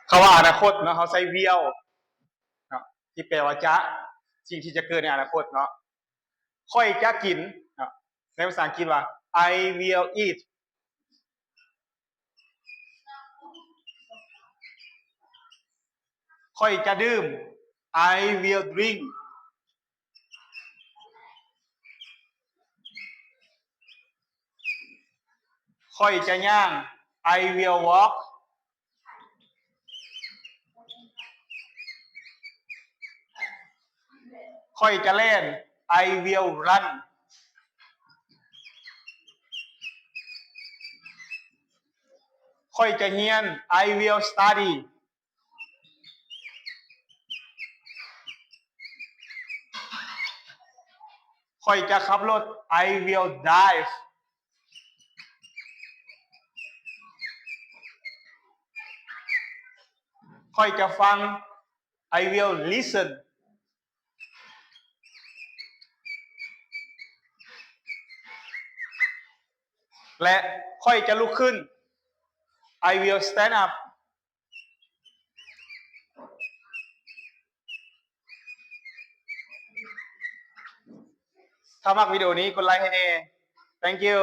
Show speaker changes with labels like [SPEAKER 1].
[SPEAKER 1] คำว่าอนาคตเนาะเขาใช้ will เนาะที่แปลว่าจะสิ่งที่จะเกิดในอนาคตเนาะค่อยจะกินเนาะในภาษาอังกฤษว่า I will eat ค่อยจะดื่ม I will drink ค่อยจะย่าง I will walk ค่อยจะเล่น I will run ค่อยจะเรียน I will study ค่อยจะขับรถ I will drive ค่อยจะฟัง I will listen และค่อยจะลุกขึ้น I will stand up ถ้ามักวิดีโอนี้กดไลค์ให้แน่ Thank you